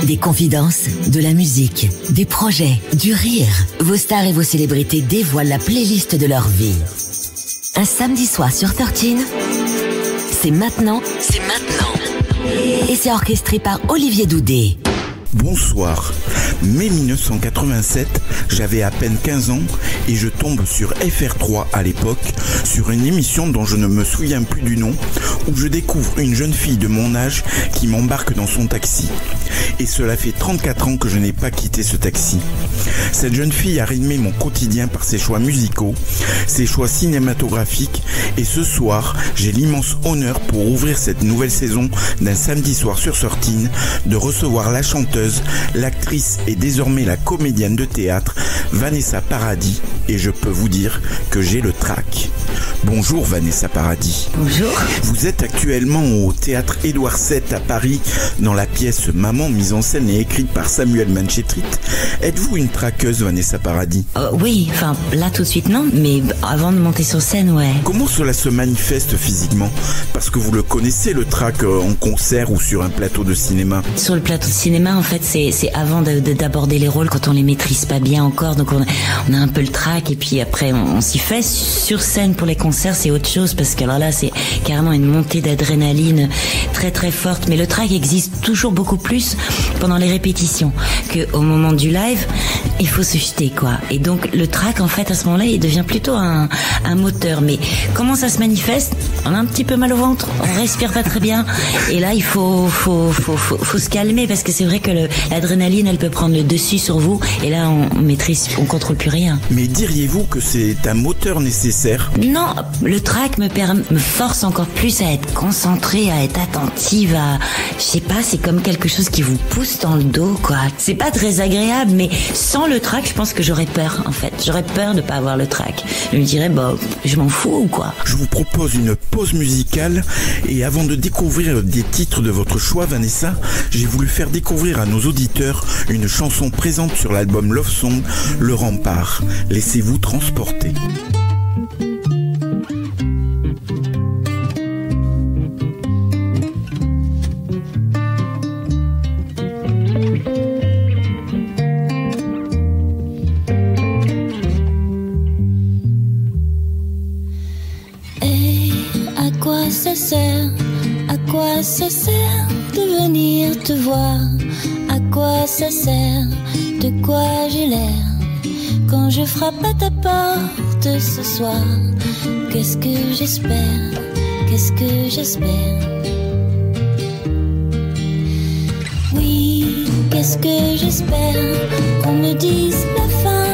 Des confidences, de la musique, des projets, du rire. Vos stars et vos célébrités dévoilent la playlist de leur vie. Un samedi soir sur 13, c'est maintenant. Et c'est orchestré par Olivier Doudet. Bonsoir. Mai 1987, j'avais à peine 15 ans et je tombe sur FR3 à l'époque, sur une émission dont je ne me souviens plus du nom, où je découvre une jeune fille de mon âge qui m'embarque dans son taxi. Et cela fait 34 ans que je n'ai pas quitté ce taxi. Cette jeune fille a rythmé mon quotidien par ses choix musicaux, ses choix cinématographiques, et ce soir, j'ai l'immense honneur pour ouvrir cette nouvelle saison d'un samedi soir sur Sortine, de recevoir la chanteuse, l'actrice et désormais la comédienne de théâtre, Vanessa Paradis, et je peux vous dire que j'ai le trac. Bonjour Vanessa Paradis. Bonjour. Vous êtes actuellement au théâtre Édouard VII à Paris, dans la pièce Maman, mise en scène et écrite par Samuel Manchettrit. Êtes-vous une traqueuse, Vanessa Paradis? Oui, enfin là tout de suite non, mais avant de monter sur scène, ouais. Comment cela se manifeste physiquement? Parce que vous le connaissez, le trac, en concert ou sur un plateau de cinéma. Sur le plateau de cinéma, en fait, c'est avant d'aborder les rôles, quand on les maîtrise pas bien encore, donc on a un peu le trac, et puis après on s'y fait. Sur scène pour les concerts, c'est autre chose, parce que alors là c'est carrément une montée d'adrénaline très très forte, mais le trac existe toujours beaucoup plus pendant les répétitions qu'au moment du live. Il faut se jeter, quoi. Et donc le trac, en fait, à ce moment-là, il devient plutôt un moteur. Mais comment ça se manifeste? On a un petit peu mal au ventre, on respire pas très bien, et là il faut se calmer, parce que c'est vrai que l'adrénaline, elle peut prendre le dessus sur vous, et là on contrôle plus rien. Mais diriez-vous que c'est un moteur nécessaire? Non, le trac me force encore plus à être concentrée, à être attentive, je sais pas, c'est comme quelque chose qui vous pousse dans le dos, quoi. C'est pas très agréable, mais sans le trac, je pense que j'aurais peur, en fait. J'aurais peur de pas avoir le trac. Je me dirais, je m'en fous, ou quoi. Je vous propose une pause musicale, et avant de découvrir des titres de votre choix, Vanessa, j'ai voulu faire découvrir à nos auditeurs une chanson présente sur l'album Love Song, Le Rempart. Laissez-vous transporter. À quoi ça sert de venir te voir? À quoi ça sert? De quoi j'ai l'air quand je frappe à ta porte ce soir? Qu'est-ce que j'espère? Qu'est-ce que j'espère? Oui, qu'est-ce que j'espère? Qu'on me dise la fin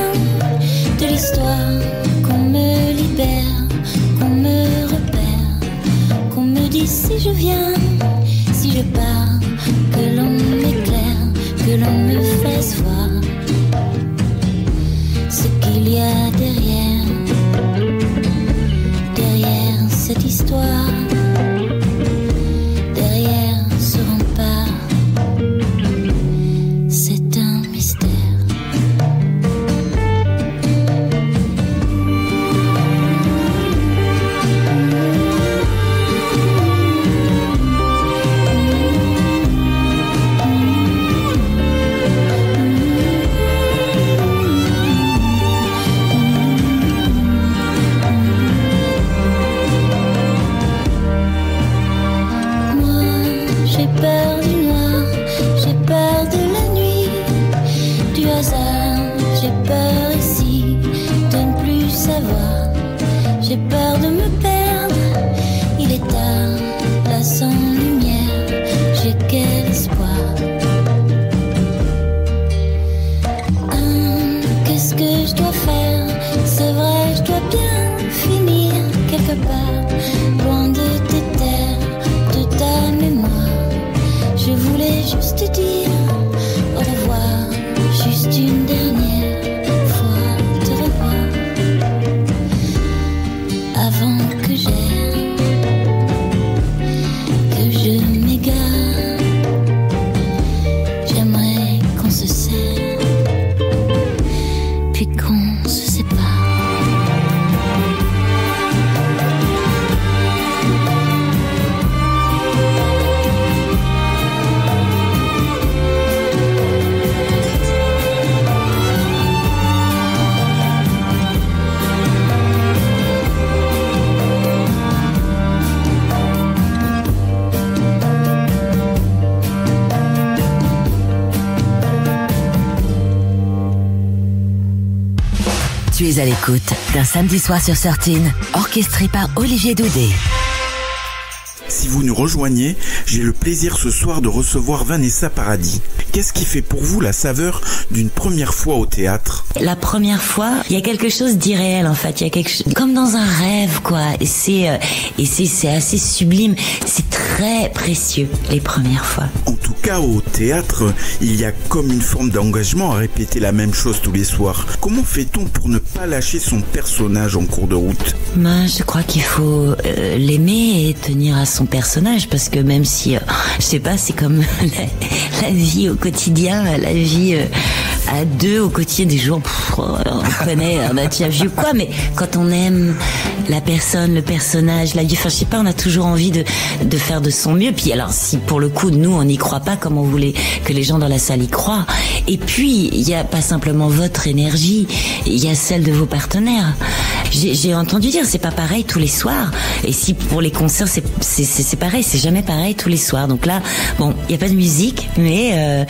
de l'histoire, qu'on me libère, qu'on me repère, qu'on me dise si je viens, si je pars, que l'on m'éclaire, que l'on me fasse voir ce qu'il y a derrière cette histoire, derrière ce rempart. C'est un mystère. J'ai peur de me perdre, il est tard, là sans lumière, j'ai quel espoir. Qu'est-ce que je dois faire? C'est vrai, je dois bien finir quelque part, loin de tes terres, de ta mémoire. Je Tu es à l'écoute d'un samedi soir sur 13, orchestré par Olivier Doudé. Si vous nous rejoignez, j'ai le plaisir ce soir de recevoir Vanessa Paradis. Qu'est-ce qui fait pour vous la saveur d'une première fois au théâtre ? La première fois, il y a quelque chose d'irréel en fait. Il y a quelque chose comme dans un rêve quoi. Et c'est assez sublime. C'est très précieux les premières fois. En tout cas, au théâtre, il y a comme une forme d'engagement à répéter la même chose tous les soirs. Comment fait-on pour ne pas lâcher son personnage en cours de route ? Je crois qu'il faut l'aimer et tenir à son personnage parce que même si, je sais pas, c'est comme la vie au quotidien, la vie à deux au quotidien des jours, on connaît, on a déjà vu quoi, mais quand on aime la personne, le personnage, la vie, enfin je sais pas, on a toujours envie de faire de son mieux. Puis alors si pour le coup nous on n'y croit pas comme on voulait que les gens dans la salle y croient, et puis il y a pas simplement votre énergie, il y a celle de vos partenaires. J'ai entendu dire c'est pas pareil tous les soirs, et si pour les concerts c'est pareil, c'est jamais pareil tous les soirs. Donc là bon, il y a pas de musique, mais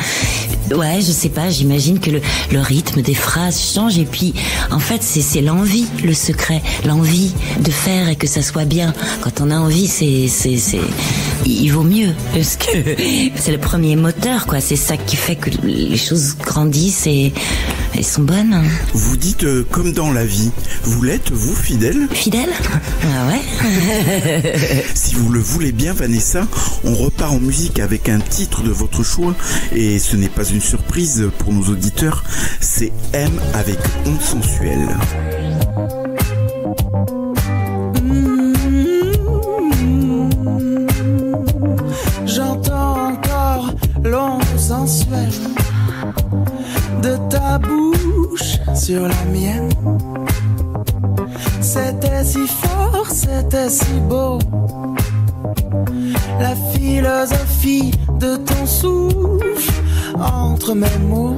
ouais, je sais pas, j'imagine que le rythme des phrases change, et puis en fait c'est l'envie, le secret, l'envie de faire et que ça soit bien. Quand on a envie, il vaut mieux parce que c'est le premier moteur quoi, c'est ça qui fait que les choses grandissent et sont bonnes. Vous dites comme dans la vie, vous l'êtes vous fidèle ? Fidèle ? Ah ouais. Si vous le voulez bien Vanessa, on repart en musique avec un titre de votre choix, et ce n'est pas une surprise pour nos auditeurs, c'est M avec Onde Sensuelle. J'entends encore l'onde sensuelle de ta bouche sur la mienne. C'était si fort, c'était si beau, la philosophie de ton souffle entre mes mots.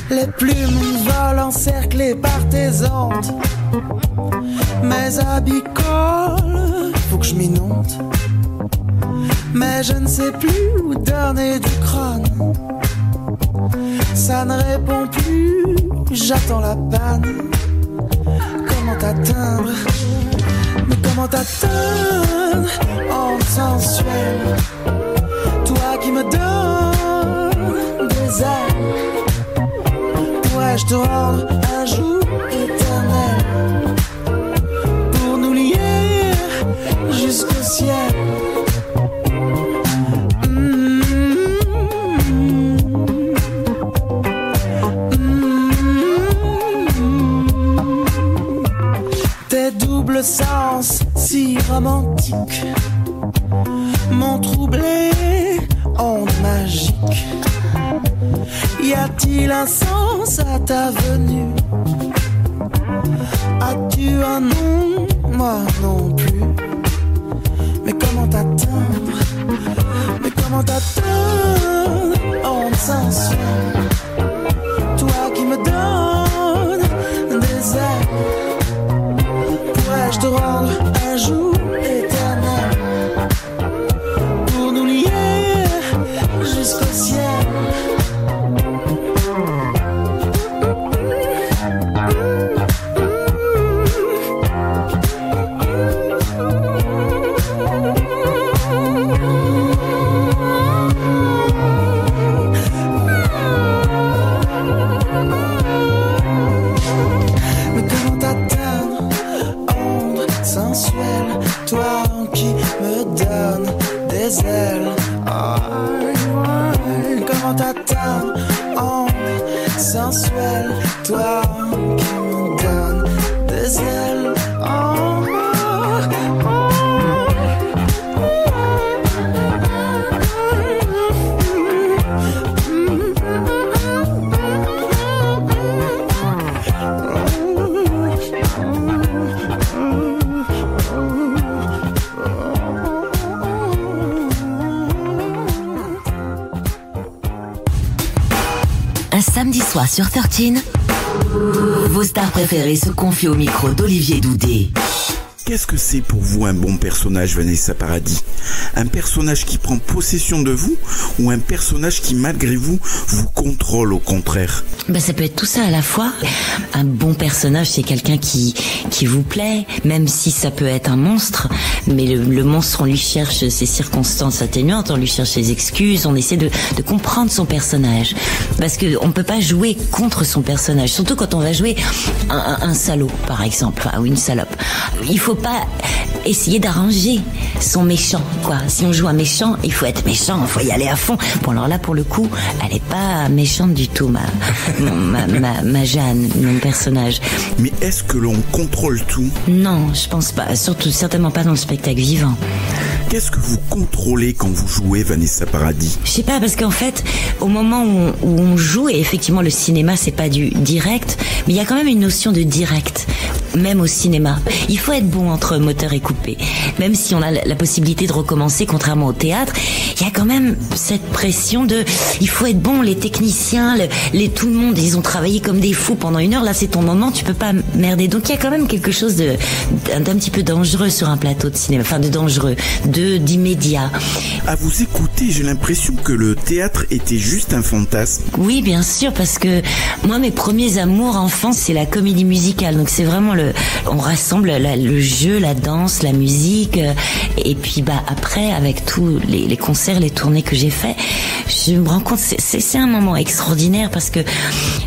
Les plumes volent encerclées par tes ondes, mes habits collent, faut que je m'inonde. Mais je ne sais plus où donner du crâne, ça ne répond plus, j'attends la panne. Comment t'atteindre, mais comment t'atteindre, onde sensuelle, toi qui me donnes des ailes, pourrais-je te rendre un jour éternel, pour nous lier jusqu'au ciel. Double sens si romantique m'ont troublé, onde magique. Y a-t-il un sens à ta venue? As-tu un nom? Moi non plus. Mais comment t'atteindre? Mais comment t'atteindre, onde sensuelle, toi qui me donnes des ailes, pourrais-je te rendre un jour éternel, pour nous lier jusqu'au ciel. Comment t'atteindre, onde sensuelle, toi qui me donnes des ailes. Samedi soir sur 13, vos stars préférées se confient au micro d'Olivier Doudé. Qu'est-ce que c'est pour vous un bon personnage, Vanessa Paradis? Un personnage qui prend possession de vous ou un personnage qui, malgré vous, vous contrôle au contraire? Ça peut être tout ça à la fois. Un bon personnage, c'est quelqu'un qui vous plaît, même si ça peut être un monstre. Mais le monstre, on lui cherche ses circonstances atténuantes, on lui cherche ses excuses, on essaie de comprendre son personnage. Parce que on peut pas jouer contre son personnage, surtout quand on va jouer un salaud, par exemple, ou une salope. Il faut pas essayer d'arranger son méchant, quoi. Si on joue un méchant, il faut être méchant, il faut y aller à fond. Bon, alors là, pour le coup, elle est pas méchante du tout, ma Jeanne, mon personnage. Mais est-ce que l'on contrôle tout? Non, je pense pas. Surtout, certainement pas dans le spectacle vivant. Qu'est-ce que vous contrôlez quand vous jouez, Vanessa Paradis? Je sais pas, parce qu'en fait, au moment où on joue, et effectivement le cinéma c'est pas du direct, mais il y a quand même une notion de direct, même au cinéma. Il faut être bon entre moteur et coupé. Même si on a la possibilité de recommencer, contrairement au théâtre, il y a quand même cette pression de, il faut être bon, les techniciens, tout le monde, ils ont travaillé comme des fous pendant 1 heure, là c'est ton moment, tu peux pas merder. Donc il y a quand même quelque chose d'un petit peu dangereux sur un plateau de cinéma, enfin de dangereux, d'immédiat. À vous écouter, j'ai l'impression que le théâtre était juste un fantasme. Oui, bien sûr, parce que moi, mes premiers amours enfants, c'est la comédie musicale. Donc c'est vraiment on rassemble le jeu, la danse, la musique. Et puis après, avec tous les concerts, les tournées que j'ai fait, je me rends compte, c'est un moment extraordinaire parce que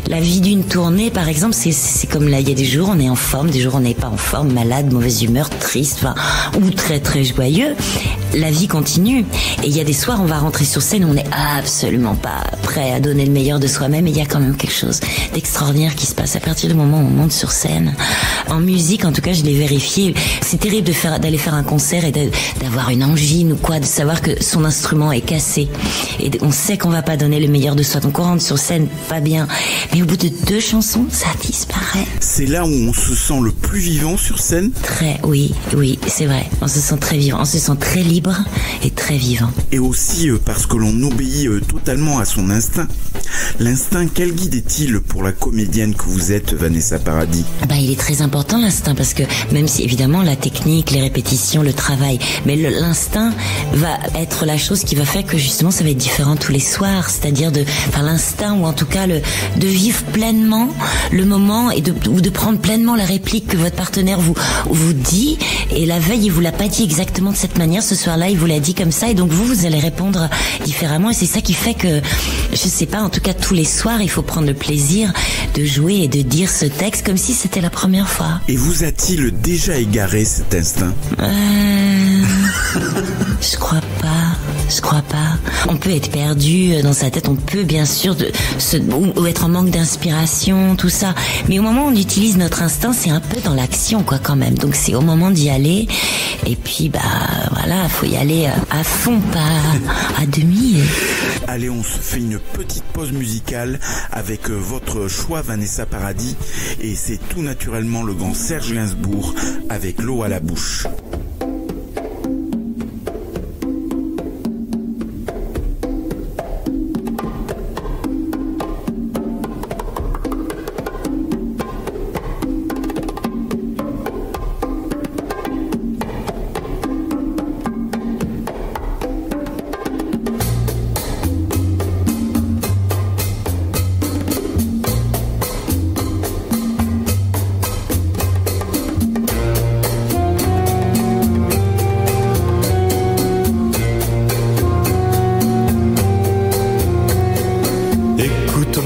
la vie d'une tournée, par exemple, c'est comme là, il y a des jours on est en forme, des jours on n'est pas en forme, malade, mauvaise humeur, triste, ou très très joyeux. La vie continue. Et il y a des soirs, on va rentrer sur scène, on n'est absolument pas prêt à donner le meilleur de soi-même, et il y a quand même quelque chose d'extraordinaire qui se passe à partir du moment où on monte sur scène. En musique, en tout cas, je l'ai vérifié. C'est terrible d'aller faire un concert et d'avoir une angine ou quoi, de savoir que son instrument est cassé. Et on sait qu'on va pas donner le meilleur de soi. Donc on rentre sur scène pas bien. Mais au bout de 2 chansons, ça disparaît. C'est là où on se sent le plus vivant sur scène? Oui, c'est vrai. On se sent très vivant. On se sent très libre et très vivant. Et aussi parce que l'on obéit totalement à son instinct. L'instinct, quel guide est-il pour la comédienne que vous êtes, Vanessa Paradis? Il est très important, l'instinct, parce que même si évidemment la technique, les répétitions, le travail, mais l'instinct va être la chose qui va faire que justement ça va être différent tous les soirs, c'est-à-dire l'instinct, ou en tout cas de vivre pleinement le moment et de prendre pleinement la réplique que votre partenaire vous dit, et la veille il vous l'a pas dit exactement de cette manière, ce soir-là il vous l'a dit comme ça, et donc vous allez répondre différemment, et c'est ça qui fait que, je sais pas, en tout cas tous les soirs il faut prendre le plaisir de jouer et de dire ce texte comme si c'était la première fois. Et vous a-t-il déjà égaré cet instinct? Je crois pas. On peut être perdu dans sa tête, on peut bien sûr ou être en manque d'inspiration, tout ça. Mais au moment où on utilise notre instinct, c'est un peu dans l'action, quoi, quand même. Donc c'est au moment d'y aller. Et puis, voilà, faut y aller à fond, pas à demi. Allez, on se fait une petite pause musicale avec votre choix, Vanessa Paradis. Et c'est tout naturellement le grand Serge Gainsbourg avec L'eau à la bouche.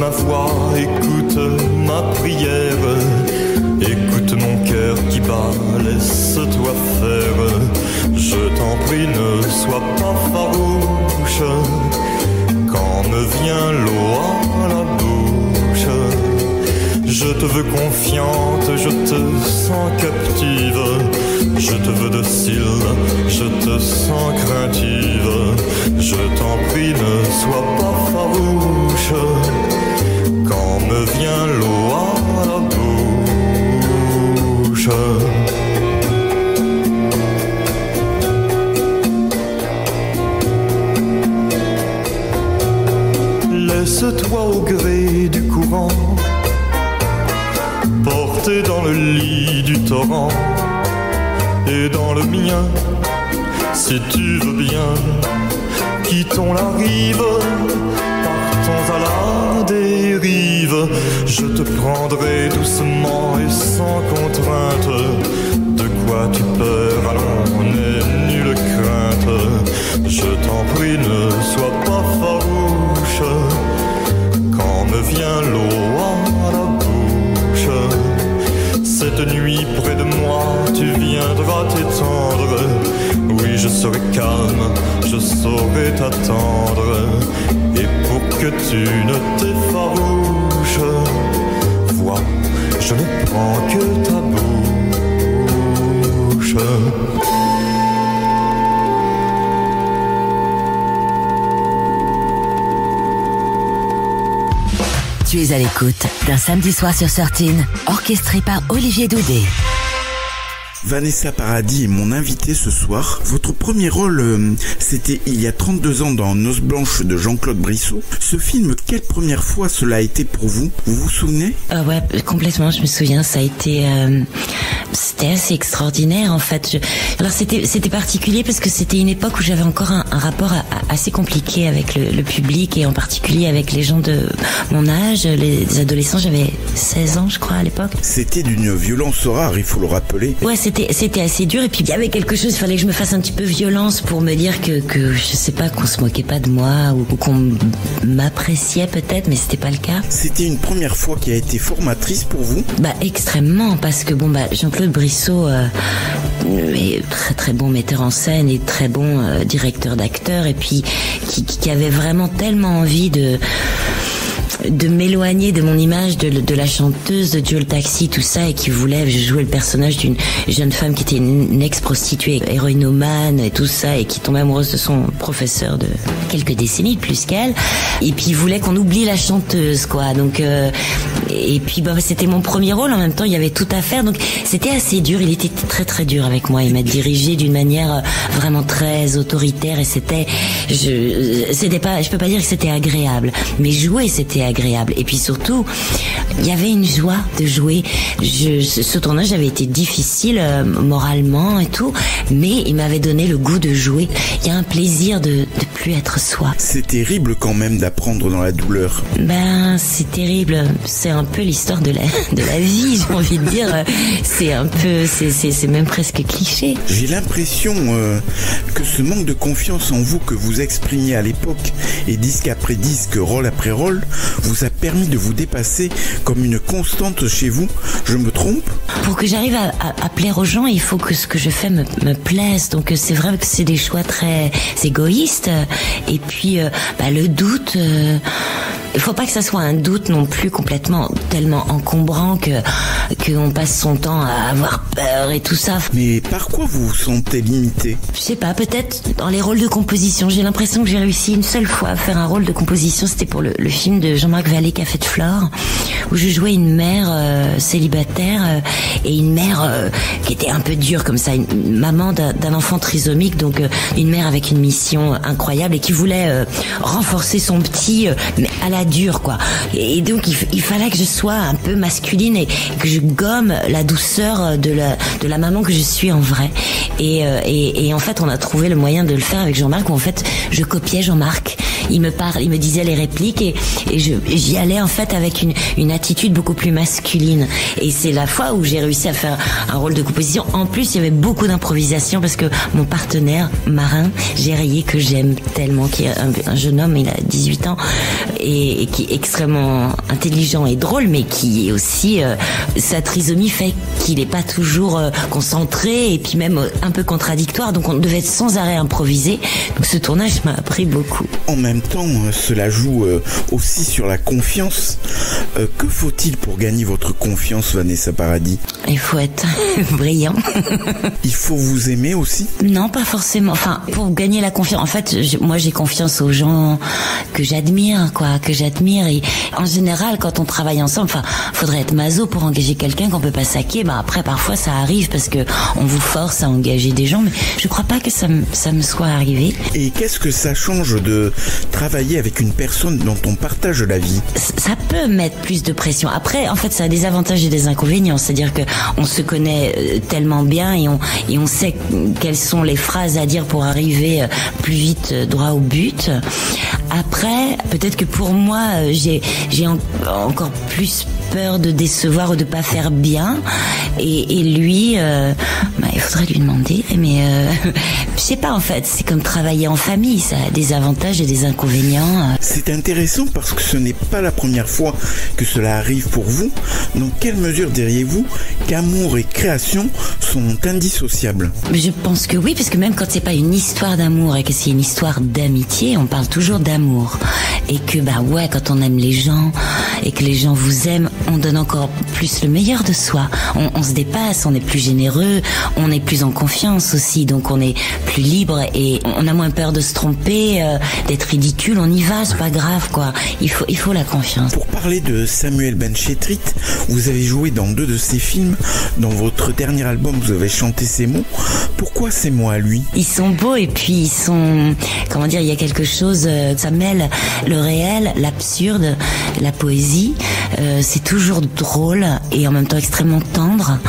ma voix, écoute ma prière, écoute mon cœur qui bat, laisse-toi faire. Je t'en prie, ne sois pas farouche, quand me vient l'eau à la bouche. Je te veux confiante, je te sens captive, je te veux docile, je te sens craintive. Je t'en prie, ne sois pas farouche, quand me vient l'eau à la bouche. Laisse-toi au gré du courant, porté dans le lit du torrent, et dans le mien. Si tu veux bien, quittons la rive, partons à la dérive. Je te prendrai doucement et sans contrainte. De quoi tu peurs, allons, n'aie nulle crainte. Je t'en prie, ne sois pas farouche. Quand me vient l'eau à la bouche, cette nuit près de moi, tu viendras t'étendre. Oui, je serai calme, je saurai t'attendre. Et pour que tu ne t'effarouches, vois, je ne prends que ta bouche. Tu es à l'écoute d'un samedi soir sur Sortine, orchestré par Olivier Doudet. Vanessa Paradis est mon invitée ce soir. Votre premier rôle, c'était il y a 32 ans dans Noces blanches de Jean-Claude Brissot. Ce film, quelle première fois cela a été pour vous? Vous vous souvenez? Ouais, complètement, je me souviens. Ça a été... c'était assez extraordinaire en fait. Alors c'était particulier parce que c'était une époque où j'avais encore un rapport assez compliqué avec le public et en particulier avec les gens de mon âge, les adolescents. J'avais 16 ans je crois à l'époque. C'était d'une violence rare, il faut le rappeler. Ouais, c'était assez dur et puis il y avait quelque chose, il fallait que je me fasse un petit peu violence pour me dire que je sais pas, qu'on se moquait pas de moi ou qu'on m'appréciait peut-être, mais c'était pas le cas. C'était une première fois qui a été formatrice pour vous? Bah extrêmement, parce que Jean-Claude Brissot est très très bon metteur en scène et très bon directeur d'acteurs et puis qui avait vraiment tellement envie de m'éloigner de mon image de la chanteuse de Joe le Taxi, tout ça, et qui voulait jouer le personnage d'une jeune femme qui était une ex-prostituée, héroïnomane et tout ça, et qui tombait amoureuse de son professeur de quelques décennies de plus qu'elle. Et puis il voulait qu'on oublie la chanteuse, quoi. Donc et puis c'était mon premier rôle, en même temps il y avait tout à faire, donc c'était assez dur. Il était très très dur avec moi. Il m'a dirigé d'une manière vraiment très autoritaire et je peux pas dire que c'était agréable, mais jouer c'était agréable. Et puis surtout, il y avait une joie de jouer. Ce tournage avait été difficile moralement et tout, mais il m'avait donné le goût de jouer. Il y a un plaisir de plus être soi. C'est terrible quand même d'apprendre dans la douleur. C'est terrible. C'est un peu l'histoire de la vie, j'ai envie de dire. C'est un peu, c'est même presque cliché. J'ai l'impression que ce manque de confiance en vous que vous exprimiez à l'époque, et disque après disque, rôle après rôle, vous a permis de vous dépasser comme une constante chez vous. Je me trompe? Pour que j'arrive à plaire aux gens, il faut que ce que je fais me plaise. Donc c'est vrai que c'est des choix très égoïstes. Et puis le doute... Il faut pas que ça soit un doute non plus complètement tellement encombrant qu'on passe son temps à avoir peur et tout ça. Mais par quoi vous vous sentez limité? Je sais pas, peut-être dans les rôles de composition. J'ai l'impression que j'ai réussi une seule fois à faire un rôle de composition. C'était pour le film de Jean-Marc Vallée, Café de Flore, où je jouais une mère célibataire et une mère qui était un peu dure comme ça, une maman d'un enfant trisomique, donc une mère avec une mission incroyable et qui voulait renforcer son petit, mais à la dure quoi. Et donc il fallait que je sois un peu masculine et que je gomme la douceur de la maman que je suis en vrai. Et en fait on a trouvé le moyen de le faire avec Jean-Marc, où en fait je copiais Jean-Marc. Il me disait les répliques et j'y allais en fait avec une attitude beaucoup plus masculine. Et c'est la fois où j'ai réussi à faire un rôle de composition. En plus, il y avait beaucoup d'improvisation parce que mon partenaire marin, Gérier, que j'aime tellement, qui est un jeune homme, il a 18 ans et qui est extrêmement intelligent et drôle, mais qui est aussi sa trisomie fait qu'il est pas toujours concentré et puis même un peu contradictoire. Donc on devait sans arrêt improviser. Donc ce tournage m'a appris beaucoup. En même temps, cela joue aussi sur la confiance. Que faut-il pour gagner votre confiance, Vanessa Paradis? Il faut être brillant. Il faut vous aimer aussi? Non, pas forcément. Enfin, pour gagner la confiance, en fait, moi j'ai confiance aux gens que j'admire, quoi, que j'admire. Et en général, quand on travaille ensemble, enfin, faudrait être maso pour engager quelqu'un qu'on peut pas saquer. Après, parfois, ça arrive parce que on vous force à engager des gens, mais je crois pas que ça me soit arrivé. Et qu'est-ce que ça change travailler avec une personne dont on partage la vie? Ça peut mettre plus de pression. Après, en fait, ça a des avantages et des inconvénients. C'est-à-dire que on se connaît tellement bien et on sait quelles sont les phrases à dire pour arriver plus vite droit au but. Après, peut-être que pour moi, j'ai encore plus peur de décevoir ou de pas faire bien. Et lui, il faudrait lui demander. Mais je sais pas, en fait, c'est comme travailler en famille. Ça a des avantages et des inconvénients. C'est intéressant parce que ce n'est pas la première fois que cela arrive pour vous. Dans quelle mesure diriez-vous qu'amour et création sont indissociables? Je pense que oui, parce que même quand c'est pas une histoire d'amour et que c'est une histoire d'amitié, on parle toujours d'amour. Et que quand on aime les gens et que les gens vous aiment, on donne encore plus le meilleur de soi. On se dépasse, on est plus généreux, on est plus en confiance aussi, donc on est plus libre et on a moins peur de se tromper, d'être ridicule. On y va, c'est pas grave, quoi. Il faut la confiance. Pour parler de Samuel Benchetrit, vous avez joué dans 2 de ses films. Dans votre dernier album, vous avez chanté ces mots. Pourquoi ces mots à lui? Ils sont beaux et puis ils sont, il y a quelque chose, ça mêle le réel, l'absurde, la poésie. C'est toujours drôle et en même temps extrêmement tendre.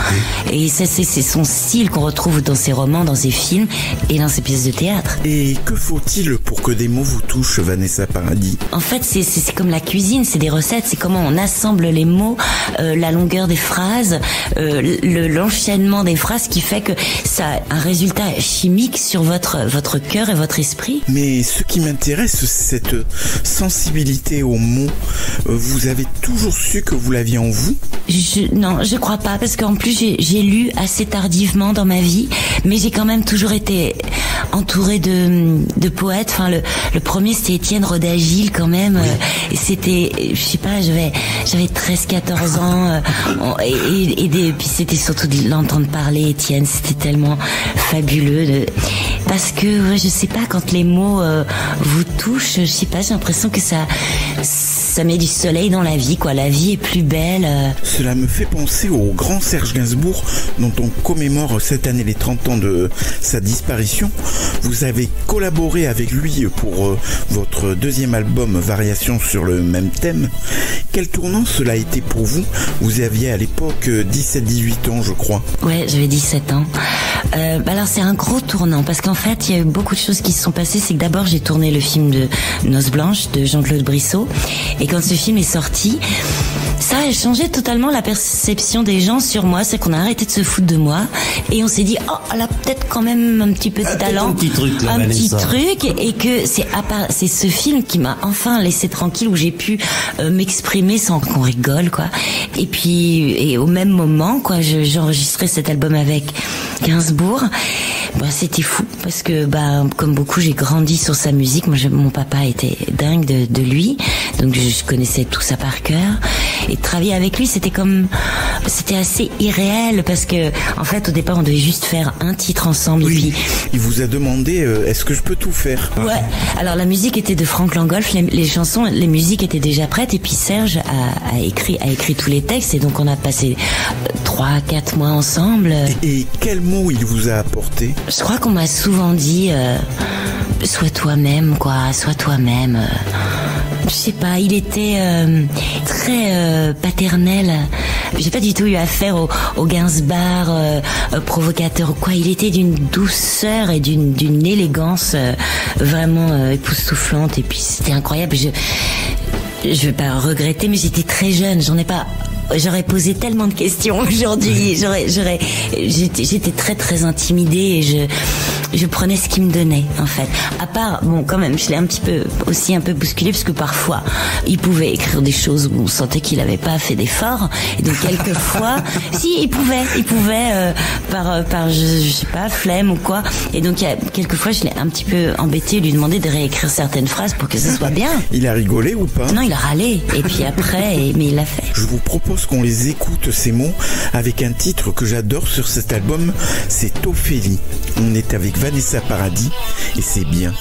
Et ça, c'est son style qu'on retrouve dans ses romans, dans ses films et dans ses pièces de théâtre. Et que faut-il pour que des mots vous touchent, Vanessa Paradis? En fait, c'est comme la cuisine, c'est des recettes, c'est comment on assemble les mots, la longueur des phrases, l'enchaînement des phrases qui fait que ça a un résultat chimique sur votre cœur et votre esprit. Mais ce qui m'intéresse, c'est cette sensibilité aux mots. Vous avez toujours su que vous l'aviez en vous? Non, je crois pas, parce qu'en plus j'ai lu assez tardivement dans ma vie, mais j'ai quand même toujours été entourée de poètes. Enfin, le premier c'était Étienne Rodagil quand même. Oui. C'était, je sais pas, j'avais 13-14 ans puis c'était surtout de l'entendre parler, Étienne, c'était tellement fabuleux parce que je sais pas, quand les mots vous touchent, je sais pas, j'ai l'impression que ça met du soleil dans la vie, quoi. La vie est plus belle. Cela me fait penser au grand Serge Gainsbourg, dont on commémore cette année les 30 ans de sa disparition. Vous avez collaboré avec lui pour votre 2e album, Variations sur le même thème. Quel tournant cela a été pour vous? Vous aviez à l'époque 17-18 ans, je crois. Ouais, j'avais 17 ans. Alors c'est un gros tournant, parce qu'en fait, il y a eu beaucoup de choses qui se sont passées. C'est que d'abord, j'ai tourné le film de Noces Blanches de Jean-Claude Brissot. Et quand ce film est sorti, ça a changé totalement la perception des gens sur moi. C'est qu'on a arrêté de se foutre de moi et on s'est dit, oh, elle a peut-être quand même un petit peu de talent, un petit truc, et que c'est ce film qui m'a enfin laissé tranquille, où j'ai pu m'exprimer sans qu'on rigole, quoi. Et puis au même moment, quoi, j'enregistrais cet album avec Gainsbourg. C'était fou parce que comme beaucoup, j'ai grandi sur sa musique. Mon papa était dingue de lui, donc je connaissais tout ça par cœur. Et travailler avec lui, c'était assez irréel, parce que en fait, au départ, on devait juste faire un titre ensemble. Oui. Et puis, il vous a demandé est-ce que je peux tout faire? Ouais. Alors la musique était de Franck Langolf, les chansons, les musiques étaient déjà prêtes, et puis Serge a écrit tous les textes, et donc on a passé 3-4 mois ensemble. Et quel mot il vous a apporté? Je crois qu'on m'a souvent dit sois toi-même, quoi, sois toi-même. Je sais pas, il était très paternel. J'ai pas du tout eu affaire au Gainsbourg provocateur ou quoi. Il était d'une douceur et d'une élégance vraiment époustouflante. Et puis c'était incroyable. Je vais pas regretter, mais j'étais très jeune. J'aurais posé tellement de questions aujourd'hui. J'étais très très intimidée et je prenais ce qu'il me donnait, en fait. À part, quand même, je l'ai un peu bousculé, parce que parfois, il pouvait écrire des choses où on sentait qu'il n'avait pas fait d'efforts. Et donc, quelquefois, si, il pouvait, par, je sais pas, flemme ou quoi. Et donc, quelquefois, je l'ai un petit peu embêté, lui demander de réécrire certaines phrases pour que ce soit bien. Il a rigolé ou pas? Non, il a râlé. Et puis après, mais il l'a fait. Je vous propose qu'on les écoute, ces mots, avec un titre que j'adore sur cet album, c'est Ophélie. On est avec Vanessa Paradis et c'est bien.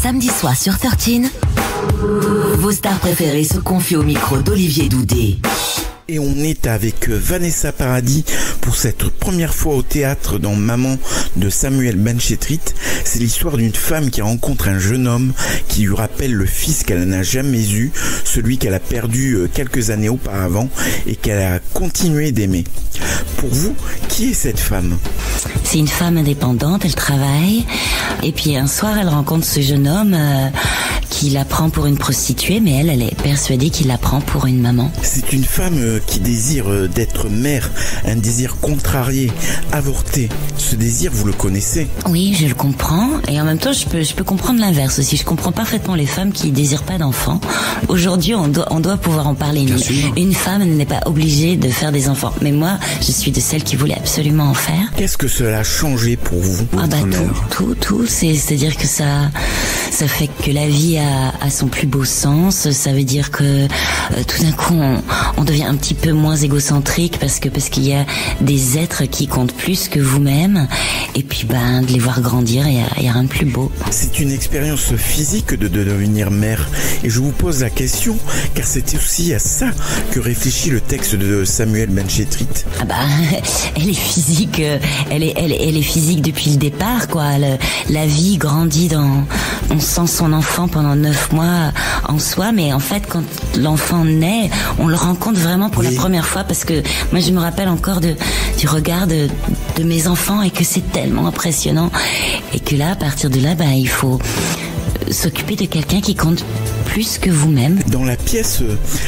samedi soir sur 13, vos stars préférées se confient au micro d'Olivier Doudet. Et on est avec Vanessa Paradis pour cette première fois au théâtre dans Maman de Samuel Benchetrit. C'est l'histoire d'une femme qui rencontre un jeune homme qui lui rappelle le fils qu'elle n'a jamais eu, celui qu'elle a perdu quelques années auparavant et qu'elle a continué d'aimer. Pour vous, qui est cette femme ? C'est une femme indépendante, elle travaille. Et puis un soir, elle rencontre ce jeune homme qui la prend pour une prostituée, mais elle est persuadée qu'il la prend pour une maman. C'est une femme qui désire d'être mère, un désir contrarié, avorté. Ce désir, vous le connaissez ? Oui, je le comprends. Et en même temps, je peux comprendre l'inverse aussi. Je comprends parfaitement les femmes qui désirent pas d'enfants. Aujourd'hui, on doit pouvoir en parler. Une femme n'est pas obligée de faire des enfants. Mais moi, je suis de celles qui voulaient absolument en faire. Qu'est-ce que cela a changé pour vous ? Tout. C'est-à-dire que ça fait que la vie a son plus beau sens. Ça veut dire que tout d'un coup, on devient un petit peu moins égocentrique parce qu'il y a des êtres qui comptent plus que vous-même. Et puis, de les voir grandir, il y a rien de plus beau. C'est une expérience physique de devenir mère. Et je vous pose la question, car c'est aussi à ça que réfléchit le texte de Samuel Benchetrit. Elle est physique. Elle est physique depuis le départ, quoi. La vie grandit on sent son enfant pendant 9 mois en soi, mais en fait, quand l'enfant naît, on le rencontre vraiment pour la première fois, parce que moi, je me rappelle encore du regard de mes enfants, et que c'est tellement impressionnant, et que là, à partir de là, il faut s'occuper de quelqu'un qui compte plus que vous-même. Dans la pièce,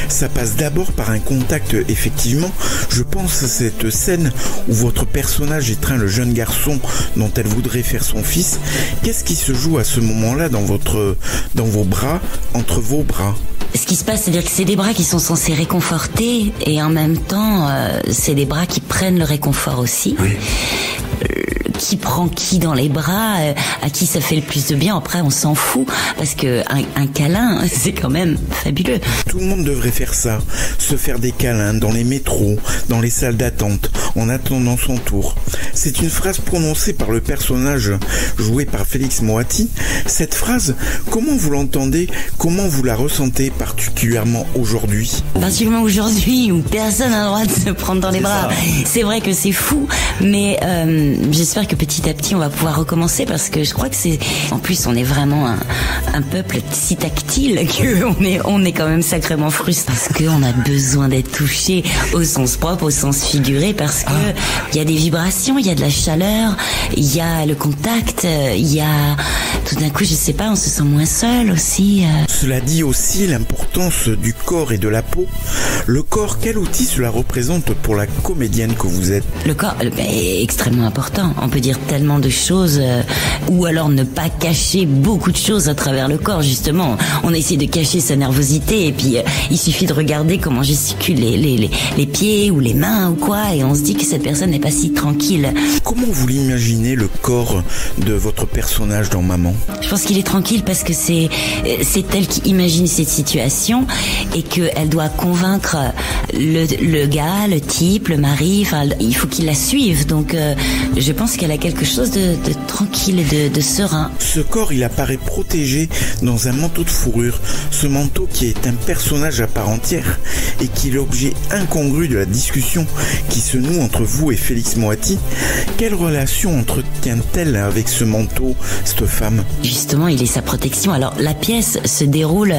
ça passe d'abord par un contact, effectivement. Je pense à cette scène où votre personnage étreint le jeune garçon dont elle voudrait faire son fils. Qu'est-ce qui se joue à ce moment-là dans vos bras, entre vos bras ? Ce qui se passe, c'est-à-dire que c'est des bras qui sont censés réconforter, et en même temps, c'est des bras qui prennent le réconfort aussi. Oui. Qui prend qui dans les bras, à qui ça fait le plus de bien. Après, on s'en fout, parce que un câlin, c'est quand même fabuleux. Tout le monde devrait faire ça, se faire des câlins dans les métros, dans les salles d'attente, en attendant son tour. C'est une phrase prononcée par le personnage joué par Félix Moati. Cette phrase, comment vous l'entendez, comment vous la ressentez particulièrement aujourd'hui ? Particulièrement aujourd'hui, où personne n'a le droit de se prendre dans les bras. C'est vrai que c'est fou, mais j'espère que petit à petit on va pouvoir recommencer, parce que je crois que en plus on est vraiment un peuple si tactile qu'on est quand même sacrément frustré, parce qu'on a besoin d'être touché au sens propre, au sens figuré, parce que il y a des vibrations, il y a de la chaleur, il y a le contact, il y a tout d'un coup, je sais pas, on se sent moins seul aussi. Cela dit aussi l'importance du corps et de la peau. Le corps, quel outil cela représente pour la comédienne que vous êtes ? Le corps est extrêmement important. On peut dire tellement de choses, ou alors ne pas cacher beaucoup de choses à travers le corps, justement. On essaie de cacher sa nervosité, et puis il suffit de regarder comment gesticulent les pieds ou les mains ou quoi, et on se dit que cette personne n'est pas si tranquille. Comment vous l'imaginez, le corps de votre personnage dans Maman ? Je pense qu'il est tranquille parce que c'est elle qui imagine cette situation, et qu'elle doit convaincre le gars, le type, le mari, il faut qu'il la suive. Donc je pense qu'elle a quelque chose de tranquille et de serein. Ce corps, il apparaît protégé dans un manteau de fourrure. Ce manteau qui est un personnage à part entière, et qui est l'objet incongru de la discussion qui se noue entre vous et Félix Moati. Quelle relation entretient-elle avec ce manteau, cette femme ? Justement, il est sa protection. Alors, la pièce se déroule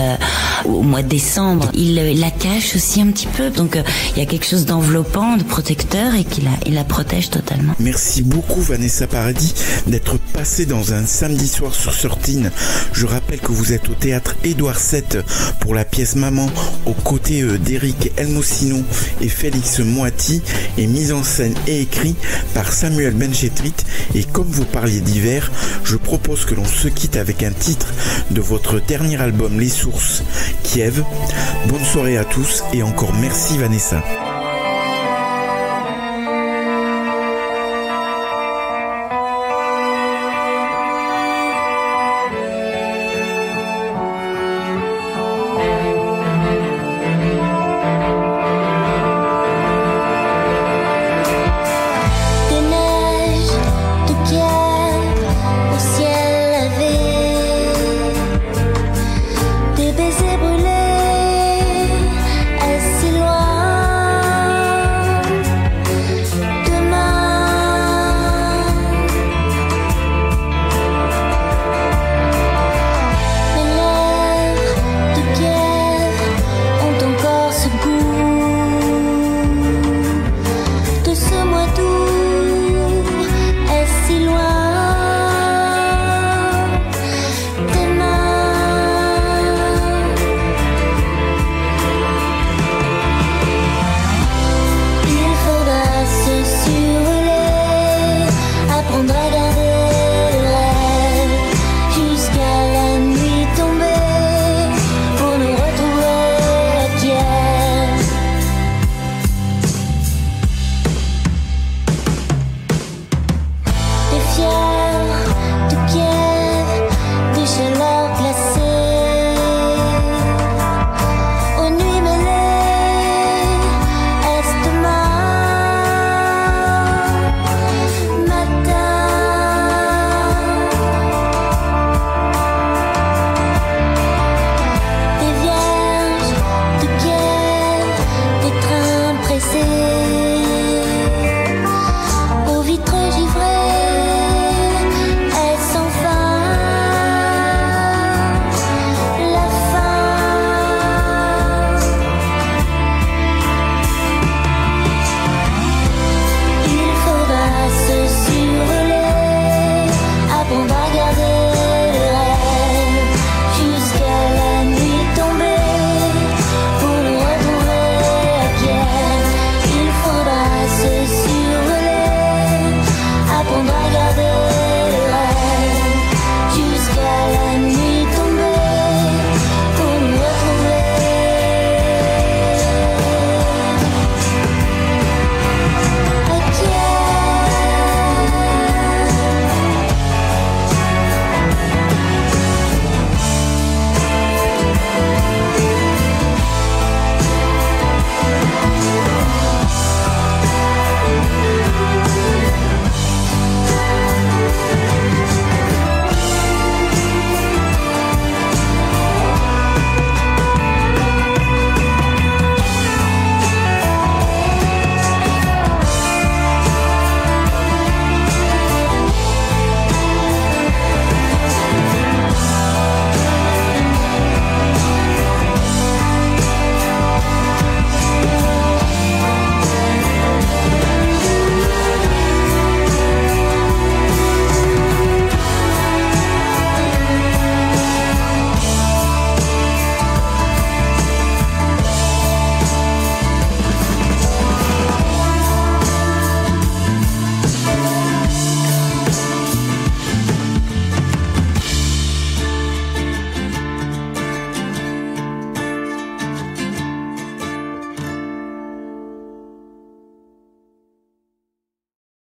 au mois de décembre. Il la cache aussi un petit peu. Donc, il y a quelque chose d'enveloppant, de protecteur, et il la protège totalement. Merci beaucoup, Vanessa Paradis, d'être passée dans un samedi soir sur 13. Je rappelle que vous êtes au théâtre Édouard VII pour la pièce Maman, aux côtés d'Éric Elmosino et Félix Moati, et mise en scène et écrit par Samuel Benchetrit. Et comme vous parliez d'hiver, je propose que l'on se quitte avec un titre de votre dernier album Les Sources, Kiev. Bonne soirée à tous, et encore merci Vanessa.